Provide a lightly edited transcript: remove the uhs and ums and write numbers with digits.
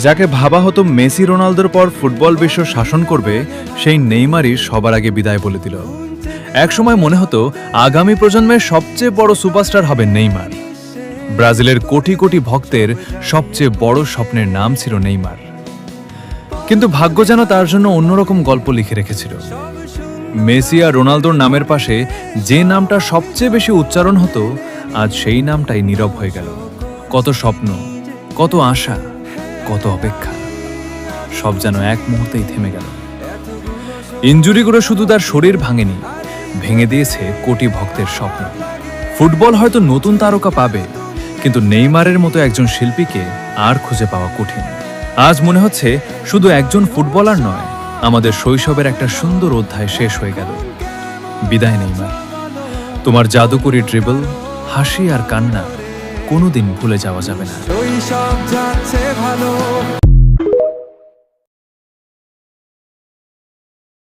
যাকে ভাবা হতো মেসি রোনালদোর পর ফুটবল বিশ্ব শাসন করবে, সেই নেইমারই সবার আগে বিদায় বলে দিল। একসময় মনে হতো আগামী প্রজন্মের সবচেয়ে বড় সুপারস্টার হবে নেইমার। ব্রাজিলের কোটি কোটি ভক্তের সবচেয়ে বড় স্বপ্নের নাম ছিল নেইমার। কিন্তু ভাগ্য যেন তার জন্য অন্যরকম গল্প লিখে রেখেছিল। মেসি আর রোনালদোর নামের পাশে যে নামটা সবচেয়ে বেশি উচ্চারণ হতো, আজ সেই নামটাই নীরব হয়ে গেল। কত স্বপ্ন, কত আশা, কত অপেক্ষা, সব যেন এক মুহূর্তেই থেমে গেল। ইনজুরি করে শুধু তার শরীর ভাঙেনি, ভেঙে দিয়েছে কোটি ভক্তের স্বপ্ন। ফুটবল হয়তো নতুন তারকা পাবে, কিন্তু নেইমারের মতো একজন শিল্পীকে আর খুঁজে পাওয়া কঠিন। আজ মনে হচ্ছে শুধু একজন ফুটবলার নয়, আমাদের শৈশবের একটা সুন্দর অধ্যায় শেষ হয়ে গেল। বিদায় নেইমার, তোমার জাদুকরী ড্রিবল, হাসি আর কান্না কোনোদিন ভুলে যাওয়া যাবে না। শৈশব যাচ্ছে ভালো,